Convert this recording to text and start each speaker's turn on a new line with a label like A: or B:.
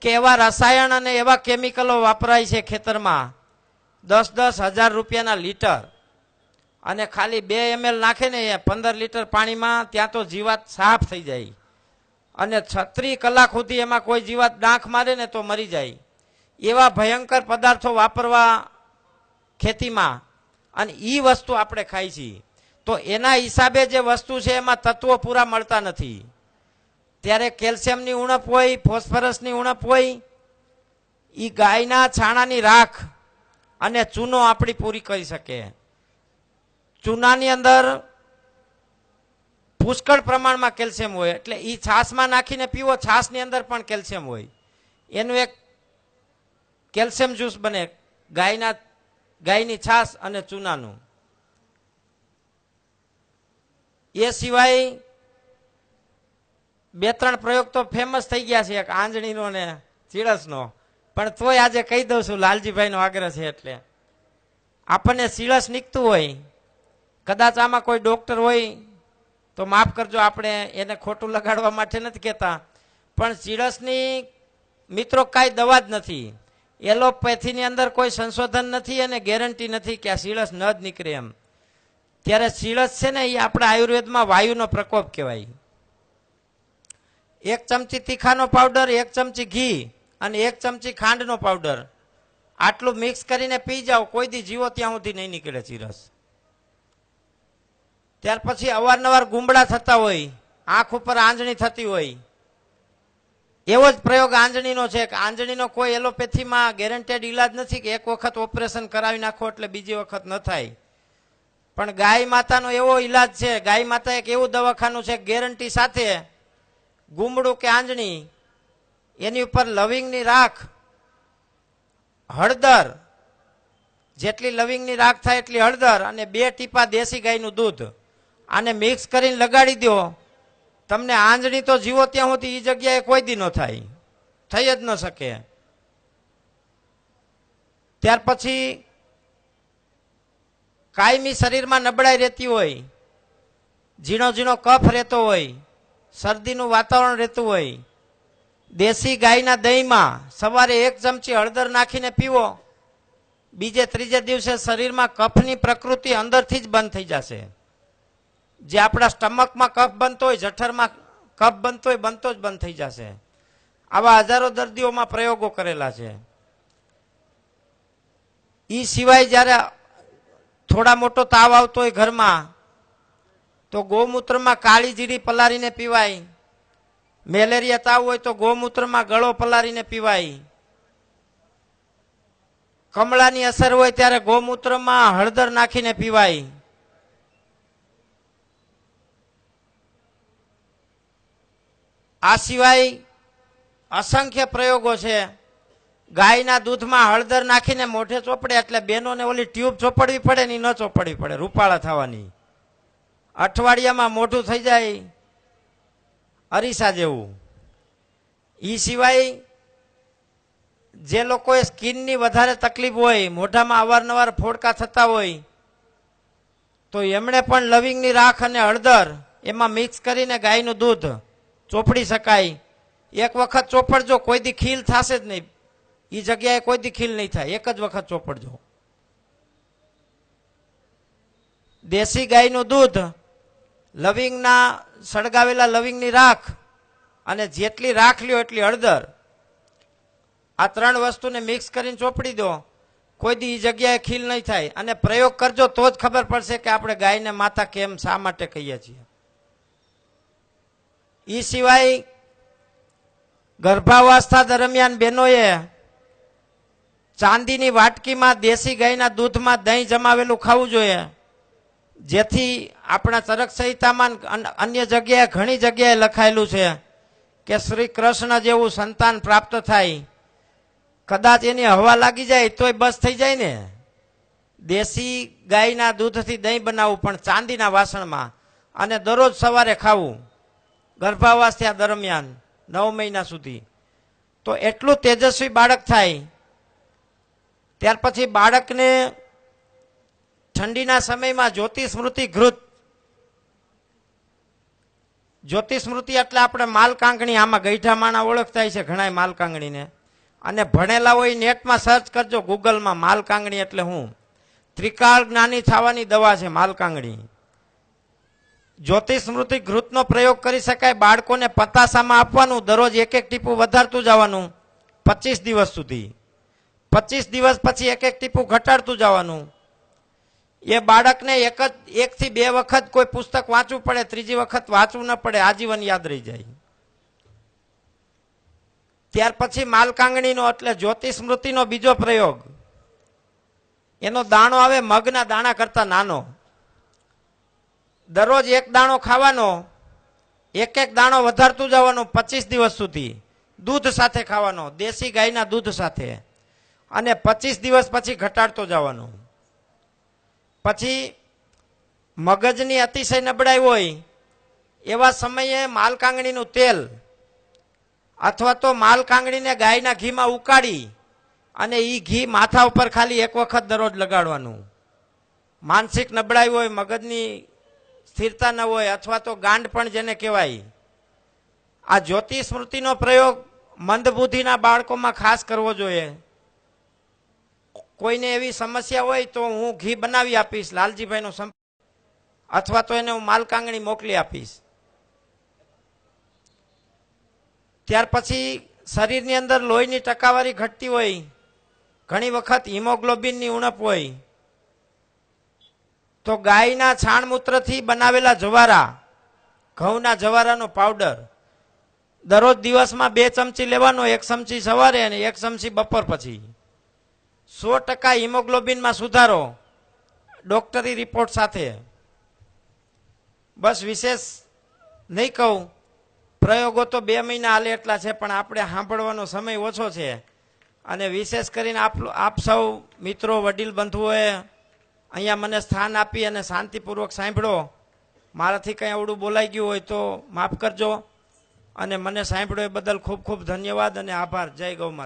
A: કે એવા રસાયણ અને એવા કેમિકલો વપરાય છે ખેતરમાં 10-10 હજાર રૂપિયાના લીટર, અને ખાલી 2 ml નાખે ને 15 લીટર પાણીમાં, ત્યાં તો જીવાત સાફ થઈ જાય, અને 36 કલાક સુધી એમાં કોઈ જીવાત ડાંખ મારે ને તો મરી જાય. એવા ભયંકર પદાર્થો વાપરવા ખેતીમાં, અને એ વસ્તુ આપણે ખાઈ છીએ. તો એના હિસાબે જે વસ્તુ છે એમાં તત્વો પૂરા મળતા નથી. ત્યારે કેલ્શિયમની ઉણપ હોય, ફોસ્ફરસની ઉણપ હોય, એ ગાયના છાણાની રાખ અને ચૂનો આપણી પૂરી કરી શકે. ચૂનાની અંદર પુષ્કળ પ્રમાણમાં કેલ્શિયમ હોય, એટલે એ છાશમાં નાખીને પીવો, છાશની અંદર પણ કેલ્શિયમ હોય. એનું એક કેલ્શિયમ જ્યુસ બને, ગાયની છાશ અને ચૂનાનું. એ સિવાય 2-3 પ્રયોગ તો ફેમસ થઈ ગયા છે, એક આંજણીનો ને ચીળસનો, પણ તોય આજે કહી દઉં છું, લાલજીભાઈનો આગ્રહ છે એટલે. આપણને ચીળસ નીકતું હોય, કદાચ આમાં કોઈ ડોક્ટર હોય તો માફ કરજો, આપણે એને ખોટું લગાડવા માટે નથી કહેતા, પણ ચીળસની મિત્રો કાંઈ દવા જ નથી. એલોપેથીની અંદર કોઈ સંશોધન નથી અને ગેરંટી નથી કે આ ચીળસ ન જ નીકળે એમ. ત્યારે ચીળસ છે ને એ આપણા આયુર્વેદમાં વાયુનો પ્રકોપ કહેવાય. 1 ચમચી તીખાનો પાવડર, 1 ચમચી ઘી અને 1 ચમચી ખાંડનો પાવડર, આટલું મિક્સ કરીને પી જાઓ, કોઈ દી જીવો ત્યાં સુધી નહીં નીકળે ચીરસ. ત્યાર પછી અવારનવાર ગુમડા થતા હોય, આંખ ઉપર આંજણી થતી હોય, એવો જ પ્રયોગ આંજણીનો છે. કે આંજણીનો કોઈ એલોપેથીમાં ગેરંટેડ ઈલાજ નથી કે 1 વખત ઓપરેશન કરાવી નાખો એટલે બીજી વખત ન થાય. પણ ગાય માતાનો એવો ઈલાજ છે, ગાય માતા એક એવું દવાખાનું છે ગેરંટી સાથે, ગુમડું કે આંજણી, એની ઉપર લવિંગની રાખ, હળદર, જેટલી લવિંગની રાખ થાય એટલી હળદર, અને 2 ટીપા દેશી ગાયનું દૂધ, આને મિક્સ કરીને લગાડી દો. તમને આંજણી તો જીવો ત્યાં સુધી એ જગ્યાએ કોઈ દી ન થાય, થઈ જ ન શકે. ત્યાર પછી કાયમી શરીરમાં નબળાઈ રહેતી હોય, ઝીણો ઝીણો કફ રહેતો હોય, શરદીનું વાતાવરણ રહેતું હોય, દેશી ગાયના દહીંમાં સવારે 1 ચમચી હળદર નાખીને પીવો, બીજે ત્રીજે દિવસે શરીરમાં કફની પ્રકૃતિ અંદરથી જ બંધ થઈ જશે. જે આપણા સ્ટમકમાં કફ બનતો હોય, જઠરમાં કફ બનતો હોય, બનતો જ બંધ થઈ જશે. આવા હજારો દર્દીઓમાં પ્રયોગો કરેલા છે. એ સિવાય જ્યારે થોડા મોટો તાવ આવતો હોય ઘરમાં, તો ગૌમૂત્રમાં કાળી જીરી પલાળીને પીવાય. મેલેરિયા તાવ હોય તો ગૌમૂત્રમાં ગળો પલાળીને પીવાય. કમળાની અસર હોય ત્યારે ગૌમૂત્રમાં હળદર નાખીને પીવાય. આ સિવાય અસંખ્ય પ્રયોગો છે. ગાયના દૂધમાં હળદર નાખીને મોઢે ચોપડે એટલે બહેનોને ઓલી ટ્યુબ ચોપડવી પડે ને, ન ચોપડવી પડે, રૂપાળા થવાની. અઠવાડિયામાં મોઢું થઈ જાય અરીસા જેવું. એ સિવાય જે લોકોએ સ્કિનની વધારે તકલીફ હોય, મોઢામાં અવારનવાર ફોડકા થતા હોય, તો એમણે પણ લવિંગની રાખ અને હળદર એમાં મિક્સ કરીને ગાયનું દૂધ ચોપડી શકાય. 1 વખત ચોપડજો, કોઈ દી ખીલ થશે જ નહીં. એ જગ્યાએ કોઈ દી ખીલ નહીં થાય, 1 જ વખત ચોપડજો. દેશી ગાયનું દૂધ, લવિંગના સળગાવેલા લવિંગની રાખ, અને જેટલી રાખ લ્યો એટલી હળદર, આ 3 વસ્તુને મિક્સ કરીને ચોપડી દો, કોઈ દી એ જગ્યાએ ખીલ નહીં થાય. અને પ્રયોગ કરજો તો જ ખબર પડશે કે આપણે ગાયને માતા કેમ શા માટે કહીએ છીએ. એ સિવાય ગર્ભાવસ્થા દરમિયાન બહેનોએ ચાંદીની વાટકીમાં દેશી ગાયના દૂધમાં દહીં જમાવેલું ખાવું જોઈએ, જેથી આપણા ચરક સંહિતામાં અન્ય જગ્યાએ ઘણી જગ્યાએ લખાયેલું છે કે શ્રી કૃષ્ણ જેવું સંતાન પ્રાપ્ત થાય. કદાચ એની હવા લાગી જાય તોય બસ થઈ જાય ને. દેશી ગાયના દૂધથી દહીં બનાવવું, પણ ચાંદીના વાસણમાં, અને દરરોજ સવારે ખાવું ગર્ભાવસ્થા દરમિયાન 9 મહિના સુધી. તો એટલું તેજસ્વી બાળક થાય. ત્યાર પછી બાળકને ઠંડીના સમયમાં જ્યોતિ સ્મૃતિ ઘૃત, જ્યોતિસ્મૃતિ એટલે આપણે માલકાંગણી, આમાં ગઈઠા માણા ઓળખતા છે ઘણા માલકાંગણીને, અને ભણેલા હોય નેટમાં સર્ચ કરજો ગૂગલમાં માલકાંગણી એટલે હું. ત્રિકાળ જ્ઞાની થવાની દવા છે માલકાંગણી. જ્યોતિસ્મૃતિ ઘૃતનો પ્રયોગ કરી શકાય. બાળકોને પતાસામાં આપવાનું, દરરોજ એક એક ટીપું વધારતું જવાનું 25 દિવસ સુધી. 25 દિવસ પછી એક એક ટીપું ઘટાડતું જવાનું. એ બાળકને એક થી બે વખત કોઈ પુસ્તક વાંચવું પડે, ત્રીજી વખત વાંચવું ન પડે, આજીવન યાદ રહી જાય. ત્યાર પછી માલકાંગણીનો એટલે જ્યોતિસ્મૃતિનો બીજો પ્રયોગ, એનો દાણો આવે મગના દાણા કરતા નાનો. દરરોજ એક દાણો ખાવાનો, એક એક દાણો વધારતું જવાનો 25 દિવસ સુધી, દૂધ સાથે ખાવાનો, દેશી ગાયના દૂધ સાથે, અને 25 દિવસ પછી ઘટાડતો જવાનો. પછી મગજની અતિશય નબળાઈ હોય એવા સમયે માલકાંગણીનું તેલ અથવા તો માલકાંગણીને ગાયના ઘીમાં ઉકાળી અને એ ઘી માથા ઉપર ખાલી એક વખત દરરોજ લગાડવાનું. માનસિક નબળાઈ હોય, મગજની સ્થિરતા ન હોય, અથવા તો ગાંડ પણ જેને કહેવાય, આ જ્યોતિસ્મૃતિનો પ્રયોગ મંદબુદ્ધિના બાળકોમાં ખાસ કરવો જોઈએ. કોઈને એવી સમસ્યા હોય તો હું ઘી બનાવી આપીશ, લાલજીભાઈનો સંપર્ક, અથવા તો એને હું માલકાંગણી મોકલી આપીશ. ત્યાર પછી શરીરની અંદર લોહીની ટકાવારી ઘટતી હોય, ઘણી વખત હિમોગ્લોબિનની ઉણપ હોય, તો ગાયના છાણમૂત્રથી બનાવેલા જવારા, ઘઉંના જવારાનો પાવડર દરરોજ દિવસમાં 2 ચમચી લેવાનો, 1 ચમચી સવારે અને 1 ચમચી બપોર પછી. 100% હિમોગ્લોબિનમાં સુધારો ડોક્ટરી રિપોર્ટ સાથે. બસ વિશેષ નહીં કહું, પ્રયોગો તો 2 મહિના હાલે એટલા છે, પણ આપણે સાંભળવાનો સમય ઓછો છે. અને વિશેષ કરીને આપ સૌ મિત્રો, વડીલ બંધુઓએ અહીંયા મને સ્થાન આપી અને શાંતિપૂર્વક સાંભળો. મારાથી કંઈ અવળું બોલાઈ ગયું હોય તો માફ કરજો, અને મને સાંભળ્યો એ બદલ ખૂબ ખૂબ ધન્યવાદ અને આભાર. જય ગૌ માતા.